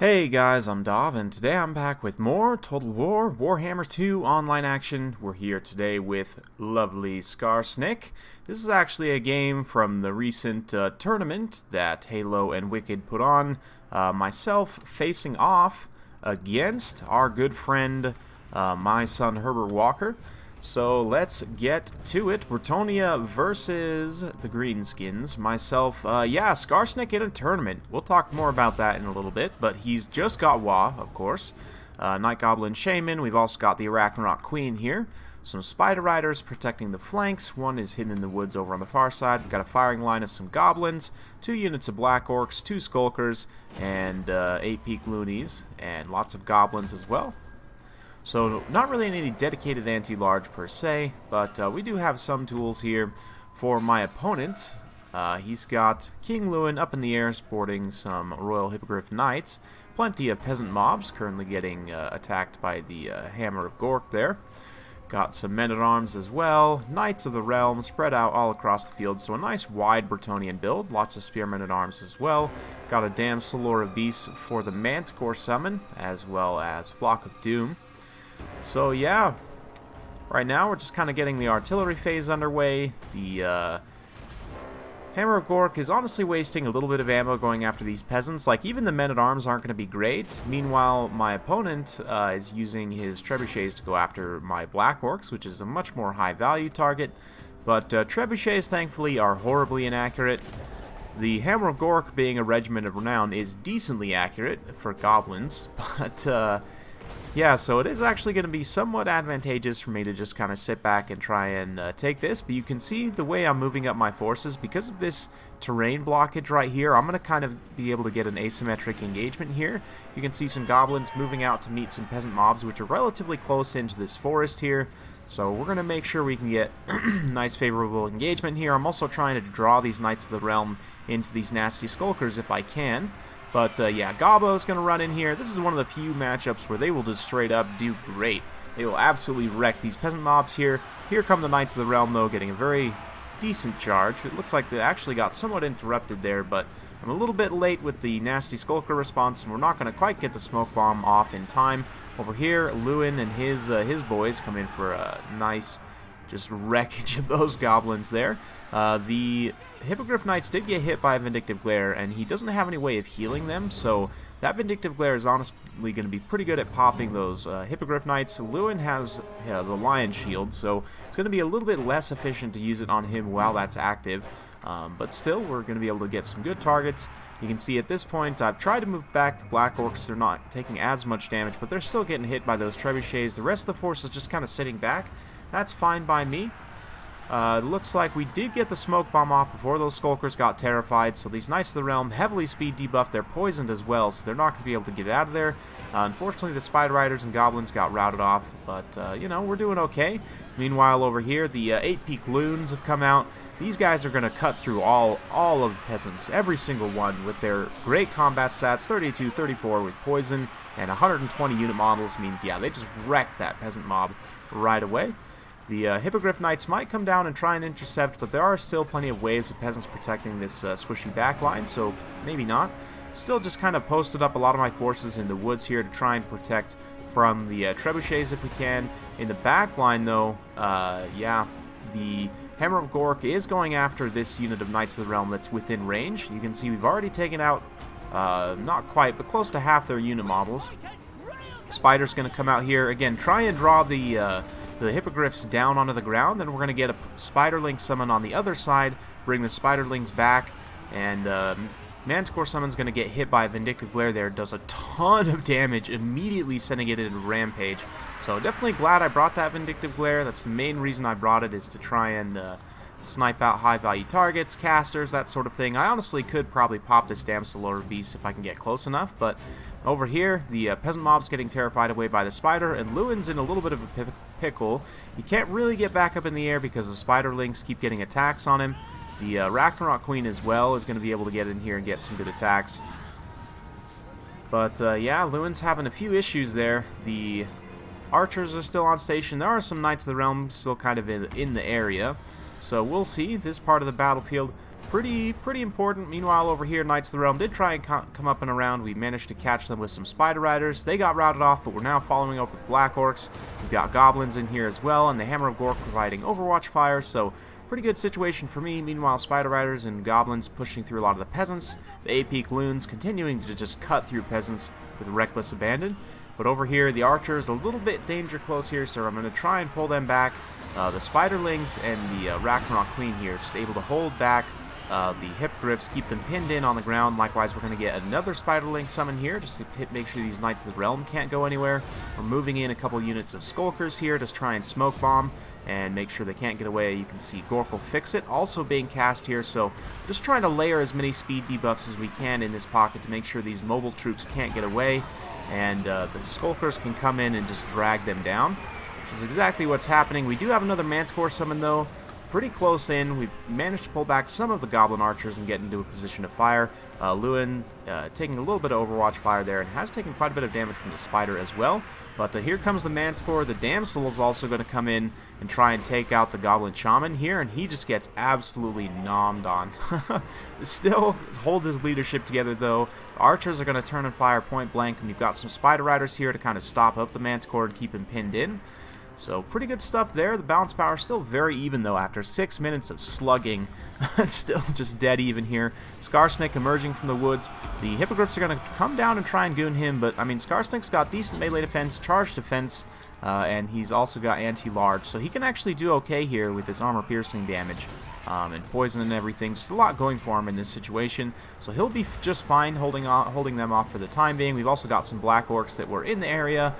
Hey guys, I'm Dov, and today I'm back with more Total War Warhammer 2 online action. We're here today with lovely Skarsnik. This is actually a game from the recent tournament that Halo and Wicked put on. Myself facing off against our good friend, my son Herbert Walker. So let's get to it. Bretonnia versus the Greenskins. Myself, Skarsnik in a tournament. We'll talk more about that in a little bit, but he's just got Wa, of course. Night Goblin Shaman. We've also got the Arachnarok Queen here. Some Spider Riders protecting the flanks. One is hidden in the woods over on the far side. We've got a firing line of some Goblins, 2 units of Black Orcs, 2 Skulkers, and 8 Peak Loonies, and lots of Goblins as well. So not really any dedicated anti-large per se, but we do have some tools here for my opponent. He's got King Lewin up in the air sporting some Royal Hippogriff Knights, plenty of peasant mobs currently getting attacked by the Hammer of Gork there. Got some men-at-arms as well, Knights of the Realm spread out all across the field, so a nice wide Bretonnian build, lots of spearmen-at-arms as well. Got a Damselor of Beasts for the Manticore summon, as well as Flock of Doom. So yeah, right now we're just kind of getting the artillery phase underway. The Hammer of Gork is honestly wasting a little bit of ammo going after these peasants. Like, even the men-at-arms aren't going to be great. Meanwhile, my opponent is using his trebuchets to go after my Black Orcs, which is a much more high-value target. But trebuchets, thankfully, are horribly inaccurate. The Hammer of Gork, being a regiment of renown, is decently accurate for goblins, but yeah, so it is actually going to be somewhat advantageous for me to just kind of sit back and try and take this. But you can see the way I'm moving up my forces. Because of this terrain blockage right here, I'm going to kind of be able to get an asymmetric engagement here. You can see some goblins moving out to meet some peasant mobs, which are relatively close into this forest here. So we're going to make sure we can get nice favorable engagement here. I'm also trying to draw these Knights of the Realm into these nasty Skulkers if I can. But yeah, Gobbo's going to run in here. This is one of the few matchups where they will just straight up do great. They will absolutely wreck these peasant mobs here. Here come the Knights of the Realm, though, getting a very decent charge. It looks like they actually got somewhat interrupted there, but I'm a little bit late with the nasty Skulker response, and we're not going to quite get the smoke bomb off in time. Over here, Lewin and his boys come in for a nice just wreckage of those goblins there. The Hippogriff Knights did get hit by a Vindictive Glare, and he doesn't have any way of healing them, so that Vindictive Glare is honestly going to be pretty good at popping those Hippogriff Knights. Lewin has the Lion Shield, so it's going to be a little bit less efficient to use it on him while that's active. But still, we're going to be able to get some good targets. You can see at this point, I've tried to move back the Black Orcs. They're not taking as much damage, but they're still getting hit by those trebuchets. The rest of the force is just kind of sitting back. That's fine by me. It looks like we did get the smoke bomb off before those Skulkers got terrified, so these Knights of the Realm heavily speed debuffed. They're poisoned as well, so they're not going to be able to get out of there. Unfortunately, the Spider Riders and Goblins got routed off, but, you know, we're doing okay. Meanwhile, over here, the 8 Peak Loons have come out. These guys are going to cut through all of the peasants, every single one, with their great combat stats, 32, 34 with poison, and 120 unit models means, yeah, they just wrecked that peasant mob right away. The Hippogriff Knights might come down and try and intercept, but there are still plenty of waves of peasants protecting this squishy backline, so maybe not. Still just kind of posted up a lot of my forces in the woods here to try and protect from the trebuchets if we can. In the backline, though, yeah, the Hammer of Gork is going after this unit of Knights of the Realm that's within range. You can see we've already taken out, not quite, but close to half their unit models. Spider's going to come out here, again, try and draw the Hippogriffs down onto the ground, then we're going to get a Spiderling summon on the other side, bring the Spiderlings back, and Manticore summon's going to get hit by a Vindictive Glare there, does a ton of damage, immediately sending it into Rampage. So definitely glad I brought that Vindictive Glare. That's the main reason I brought it, is to try and snipe out high-value targets, casters, that sort of thing. I honestly could probably pop this Damselor Beast if I can get close enough, but over here, the peasant mob's getting terrified away by the spider, and Lewin's in a little bit of a pickle. He can't really get back up in the air because the Spiderlings keep getting attacks on him. The Arachnarok Queen as well is going to be able to get in here and get some good attacks. But yeah, Lewin's having a few issues there. The archers are still on station. There are some Knights of the Realm still kind of in the area. So we'll see. This part of the battlefield pretty important. Meanwhile, over here, Knights of the Realm did try and come up and around. We managed to catch them with some Spider Riders. They got routed off, but we're now following up with Black Orcs. We've got Goblins in here as well, and the Hammer of Gork providing Overwatch fire, so pretty good situation for me. Meanwhile, Spider Riders and Goblins pushing through a lot of the peasants. The AP Loons continuing to just cut through peasants with reckless abandon. But over here, the Archers a little bit danger close here, so I'm going to try and pull them back. The Spiderlings and the Ragnarok Queen here just able to hold back the Hippogriffs, keep them pinned in on the ground. Likewise, we're going to get another Spiderling summon here just to make sure these Knights of the Realm can't go anywhere. We're moving in a couple units of Skulkers here to try and smoke bomb and make sure they can't get away. You can see Gork will fix it also being cast here, so just trying to layer as many speed debuffs as we can in this pocket to make sure these mobile troops can't get away, and the Skulkers can come in and just drag them down, which is exactly what's happening. We do have another Manticore summon though, pretty close in. We've managed to pull back some of the Goblin Archers and get into a position of fire. Lewin taking a little bit of Overwatch fire there and has taken quite a bit of damage from the Spider as well. But here comes the Manticore. The Damsel is also going to come in and try and take out the Goblin Shaman here, and he just gets absolutely nommed on. Still holds his leadership together though. The Archers are going to turn and fire point blank, and we've got some Spider Riders here to kind of stop up the Manticore and keep him pinned in. So pretty good stuff there. The balance power is still very even though after 6 minutes of slugging. It's still just dead even here. Scarsnake emerging from the woods. The Hippogriffs are going to come down and try and goon him, but I mean Scarsnake's got decent melee defense, charge defense, and he's also got anti-large, so he can actually do okay here with his armor piercing damage. And poison and everything. Just a lot going for him in this situation. So he'll be just fine holding them off for the time being. We've also got some Black Orcs that were in the area,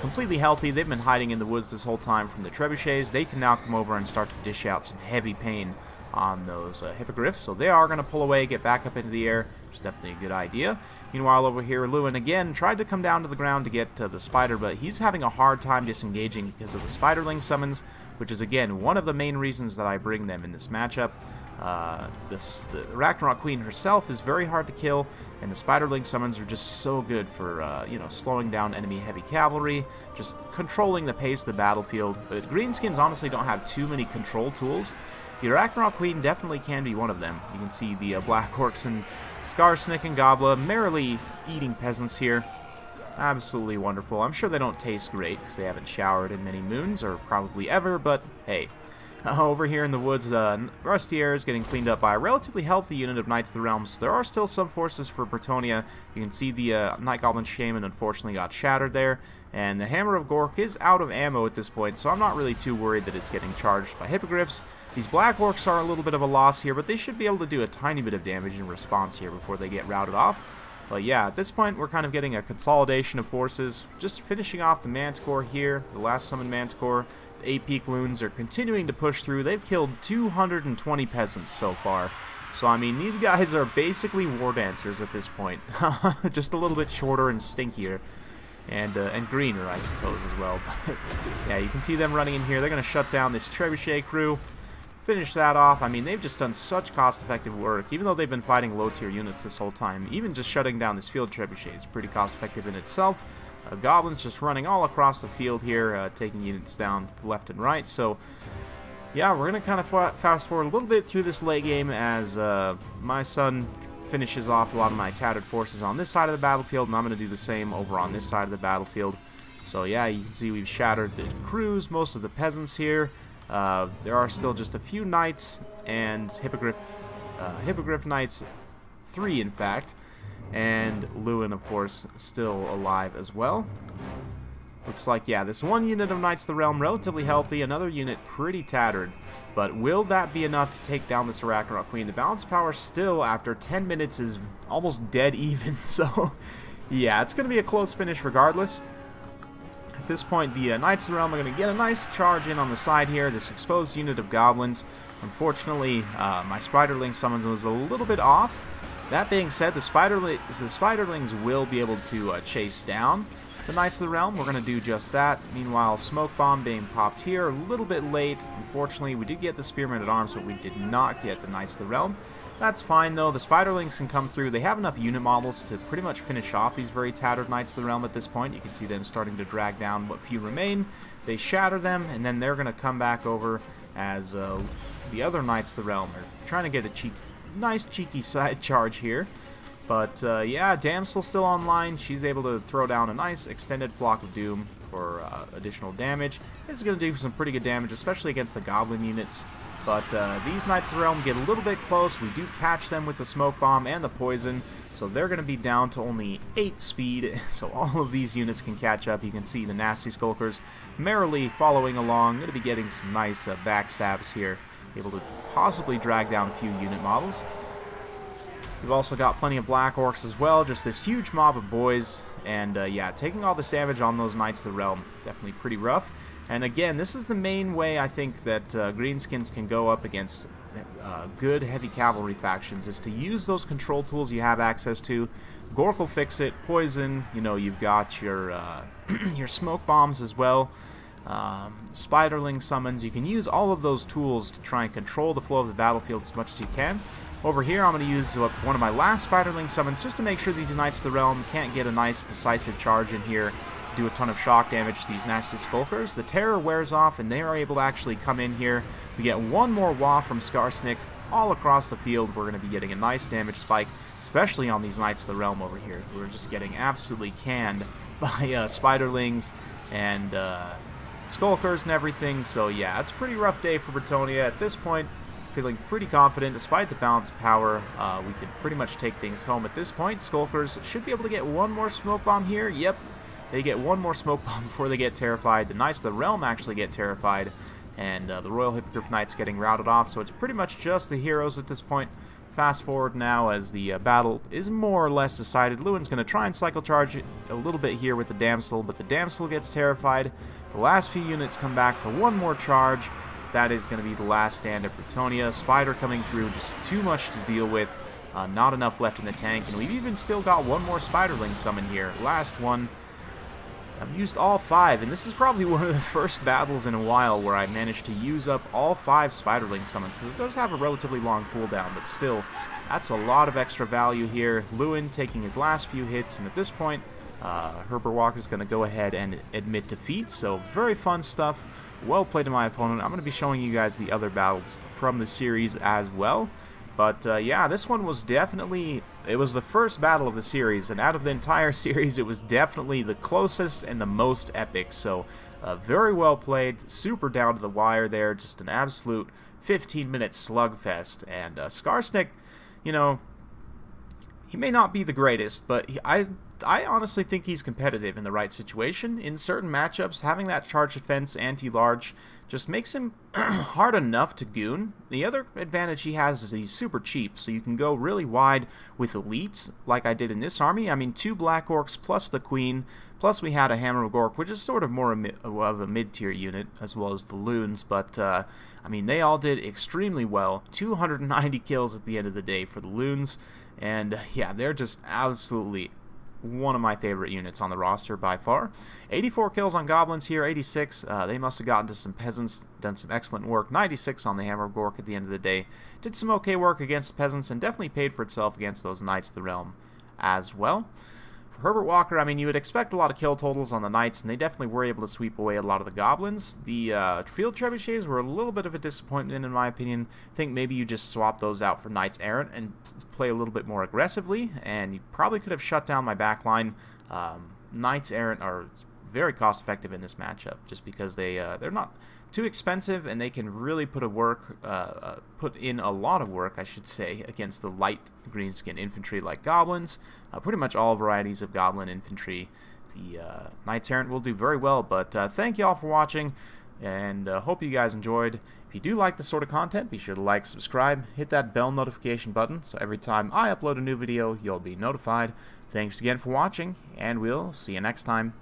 completely healthy. They've been hiding in the woods this whole time from the Trebuchets. They can now come over and start to dish out some heavy pain on those Hippogriffs. So they are going to pull away, get back up into the air, which is definitely a good idea. Meanwhile, over here, Lewin again tried to come down to the ground to get the Spider, but he's having a hard time disengaging because of the Spiderling summons, which is, again, one of the main reasons that I bring them in this matchup. The Ragnarok Queen herself is very hard to kill, and the Spiderling summons are just so good for, you know, slowing down enemy heavy cavalry, just controlling the pace of the battlefield. But Greenskins honestly don't have too many control tools. The Ragnarok Queen definitely can be one of them. You can see the Black Orcs and Skarsnik and Gobla merrily eating peasants here. Absolutely wonderful. I'm sure they don't taste great because they haven't showered in many moons, or probably ever, but hey. Over here in the woods, Rusty Air is getting cleaned up by a relatively healthy unit of Knights of the Realm, so there are still some forces for Bretonnia. You can see the Night Goblin Shaman unfortunately got shattered there, and the Hammer of Gork is out of ammo at this point, so I'm not really too worried that it's getting charged by Hippogriffs. These Black Orcs are a little bit of a loss here, but they should be able to do a tiny bit of damage in response here before they get routed off. But yeah, at this point we're kind of getting a consolidation of forces, just finishing off the Manticore here, the last summoned Manticore. The AP Loons are continuing to push through. They've killed 220 peasants so far. So I mean, these guys are basically war dancers at this point. Just a little bit shorter and stinkier. And greener, I suppose, as well. But yeah, you can see them running in here. They're going to shut down this Trebuchet crew. Finish that off. I mean, they've just done such cost-effective work, even though they've been fighting low-tier units this whole time. Even just shutting down this field Trebuchet is pretty cost-effective in itself. Goblins just running all across the field here, taking units down left and right. So, yeah, we're going to kind of fast-forward a little bit through this late game as my son finishes off a lot of my tattered forces on this side of the battlefield, and I'm going to do the same over on this side of the battlefield. So, yeah, you can see we've shattered the crews, most of the peasants here. There are still just a few knights and Hippogriff knights, 3 in fact, and Lewin, of course, still alive as well. Looks like, yeah, this one unit of Knights of the Realm relatively healthy, another unit pretty tattered, but will that be enough to take down this Ragnarok Queen? The balance power still, after 10 minutes, is almost dead even, so yeah, it's going to be a close finish regardless. At this point, the Knights of the Realm are going to get a nice charge in on the side here. This exposed unit of goblins. Unfortunately, my Spiderling summons was a little bit off. That being said, the Spiderlings will be able to chase down the Knights of the Realm. We're going to do just that. Meanwhile, Smoke Bomb being popped here a little bit late. Unfortunately, we did get the Spearmen at Arms, but we did not get the Knights of the Realm. That's fine, though. The Spiderlings can come through. They have enough unit models to pretty much finish off these very tattered Knights of the Realm at this point. You can see them starting to drag down what few remain. They shatter them, and then they're going to come back over as the other Knights of the Realm are trying to get a cheap nice cheeky side charge here. But yeah, Damsel's still online. She's able to throw down a nice extended Flock of Doom for additional damage. It's going to do some pretty good damage, especially against the Goblin units. But these Knights of the Realm get a little bit close. We do catch them with the Smoke Bomb and the Poison, so they're going to be down to only 8 speed, so all of these units can catch up. You can see the Nasty Skulkers merrily following along. Going to be getting some nice backstabs here, able to possibly drag down a few unit models. We've also got plenty of Black Orcs as well, just this huge mob of boys, and yeah, taking all this damage on those Knights of the Realm, definitely pretty rough. And again, this is the main way I think that Greenskins can go up against good heavy cavalry factions, is to use those control tools you have access to. Gork will fix it, Poison, you know, you've got your, your Smoke Bombs as well. Spiderling summons, you can use all of those tools to try and control the flow of the battlefield as much as you can. Over here, I'm going to use one of my last Spiderling summons just to make sure these Knights of the Realm can't get a nice decisive charge in here, do a ton of shock damage to these Nasty Skulkers. The terror wears off, and they are able to actually come in here. We get one more wah from Skarsnik all across the field. We're going to be getting a nice damage spike, especially on these Knights of the Realm over here. We're just getting absolutely canned by Spiderlings and Skulkers and everything. So yeah, it's a pretty rough day for Bretonnia at this point. Feeling pretty confident despite the balance of power. We can pretty much take things home at this point. Skulkers should be able to get one more Smoke Bomb here. Yep, they get one more Smoke Bomb before they get terrified. The Knights of the Realm actually get terrified, and the Royal Hippogriff Knights getting routed off. So it's pretty much just the heroes at this point. Fast forward now as the battle is more or less decided. Lewin's going to try and cycle charge a little bit here with the Damsel, but the Damsel gets terrified. The last few units come back for one more charge. That is going to be the last stand of Bretonnia. Spider coming through, just too much to deal with. Not enough left in the tank, and we've even still got one more Spiderling summon here. Last one. I've used all 5, and this is probably one of the first battles in a while where I managed to use up all 5 Spiderling summons, because it does have a relatively long cooldown, but still, that's a lot of extra value here. Lewin taking his last few hits, and at this point, Herbert Walker's going to go ahead and admit defeat, so very fun stuff. Well played to my opponent. I'm going to be showing you guys the other battles from the series as well. But yeah, this one was definitely, it was the first battle of the series, and out of the entire series, it was definitely the closest and the most epic. So very well played, super down to the wire there, just an absolute 15-minute slugfest. And Skarsnik, you know, he may not be the greatest, but I honestly think he's competitive in the right situation. In certain matchups, having that charge defense anti-large just makes him hard enough to goon. The other advantage he has is he's super cheap, so you can go really wide with elites, like I did in this army. I mean, 2 Black Orcs plus the Queen, plus we had a Hammer of Gork, which is sort of more of a mid-tier unit, as well as the Loons, but I mean, they all did extremely well. 290 kills at the end of the day for the Loons, and yeah, they're just absolutely one of my favorite units on the roster by far. 84 kills on Goblins here, 86. They must have gotten to some Peasants, done some excellent work. 96 on the Hammer of Gork at the end of the day. Did some okay work against Peasants and definitely paid for itself against those Knights of the Realm as well. For Herbert Walker, I mean, you would expect a lot of kill totals on the Knights, and they definitely were able to sweep away a lot of the Goblins. The Field Trebuchets were a little bit of a disappointment in my opinion. I think maybe you just swap those out for Knights Errant and play a little bit more aggressively, and you probably could have shut down my backline. Knights Errant are very cost effective in this matchup, just because they're not too expensive, and they can really put in a lot of work, I should say, against the light greenskin infantry like Goblins. Pretty much all varieties of Goblin infantry. The Knights Errant will do very well, but thank you all for watching, and hope you guys enjoyed. If you do like this sort of content, be sure to like, subscribe, hit that bell notification button, so every time I upload a new video, you'll be notified. Thanks again for watching, and we'll see you next time.